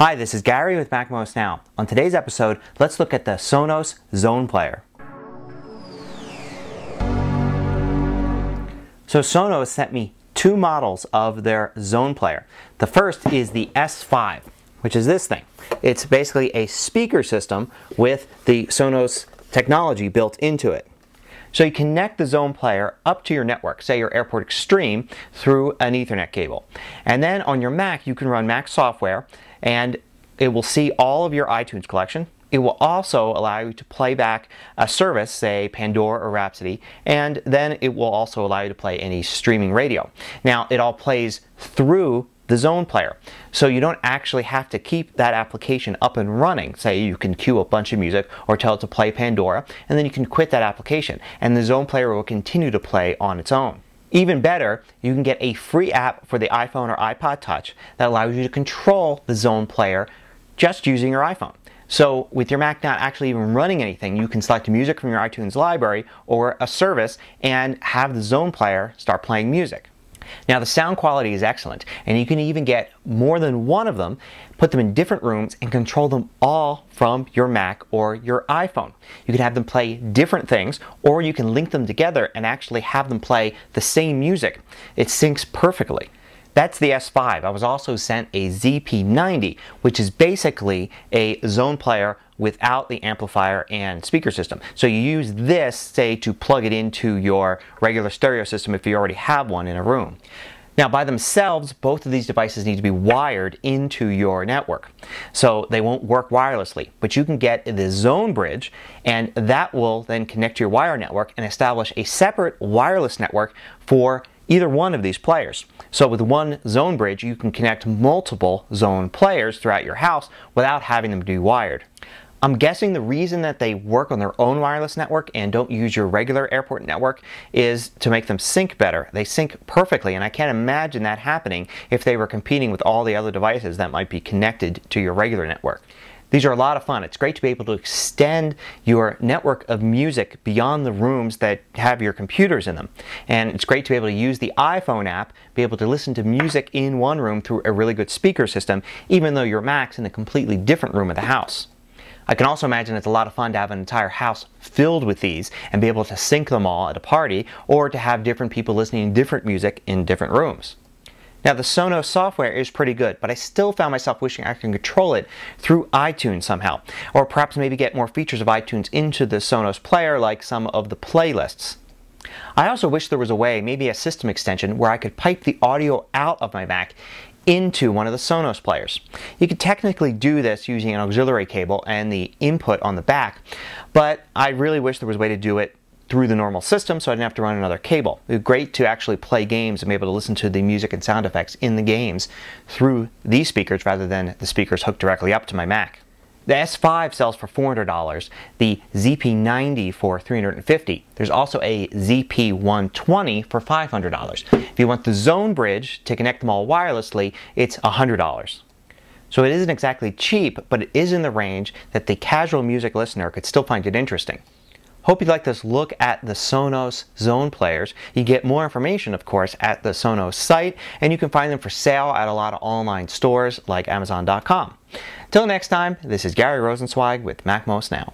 Hi, this is Gary with MacMost Now. On today's episode, let's look at the Sonos ZonePlayer. So Sonos sent me two models of their ZonePlayer. The first is the S5, which is this thing. It's basically a speaker system with the Sonos technology built into it. So you connect the ZonePlayer up to your network, say your Airport Extreme, through an Ethernet cable. And then on your Mac, you can run Mac software, and it will see all of your iTunes collection. It will also allow you to play back a service, say Pandora or Rhapsody, and then it will also allow you to play any streaming radio. Now, it all plays through the ZonePlayer, so you don't actually have to keep that application up and running. Say you can queue a bunch of music or tell it to play Pandora, and then you can quit that application, and the ZonePlayer will continue to play on its own. Even better, you can get a free app for the iPhone or iPod Touch that allows you to control the ZonePlayer just using your iPhone. So with your Mac not actually even running anything, you can select music from your iTunes library or a service and have the ZonePlayer start playing music. Now the sound quality is excellent, and you can even get more than one of them, put them in different rooms, and control them all from your Mac or your iPhone. You can have them play different things, or you can link them together and actually have them play the same music. It syncs perfectly. That's the S5. I was also sent a ZP90, which is basically a ZonePlayer without the amplifier and speaker system. So you use this, say, to plug it into your regular stereo system if you already have one in a room. Now, by themselves, both of these devices need to be wired into your network, so they won't work wirelessly. But you can get the Zone Bridge, and that will then connect to your wire network and establish a separate wireless network for either one of these players. So with one Zone Bridge, you can connect multiple Zone players throughout your house without having them be wired. I'm guessing the reason that they work on their own wireless network and don't use your regular airport network is to make them sync better. They sync perfectly, and I can't imagine that happening if they were competing with all the other devices that might be connected to your regular network. These are a lot of fun. It's great to be able to extend your network of music beyond the rooms that have your computers in them. And it's great to be able to use the iPhone app, be able to listen to music in one room through a really good speaker system, even though your Mac's in a completely different room of the house. I can also imagine it's a lot of fun to have an entire house filled with these and be able to sync them all at a party, or to have different people listening to different music in different rooms. Now the Sonos software is pretty good, but I still found myself wishing I could control it through iTunes somehow, or perhaps maybe get more features of iTunes into the Sonos player, like some of the playlists. I also wish there was a way, maybe a system extension, where I could pipe the audio out of my Mac into one of the Sonos players. You could technically do this using an auxiliary cable and the input on the back, but I really wish there was a way to do it through the normal system so I didn't have to run another cable. It would be great to actually play games and be able to listen to the music and sound effects in the games through these speakers rather than the speakers hooked directly up to my Mac. The S5 sells for $400, the ZP90 for $350. There's also a ZP120 for $500. If you want the Zone Bridge to connect them all wirelessly, it's $100. So it isn't exactly cheap, but it is in the range that the casual music listener could still find it interesting. Hope you like this look at the Sonos ZonePlayers. You get more information, of course, at the Sonos site, and you can find them for sale at a lot of online stores like Amazon.com. Till next time, this is Gary Rosenzweig with MacMost Now.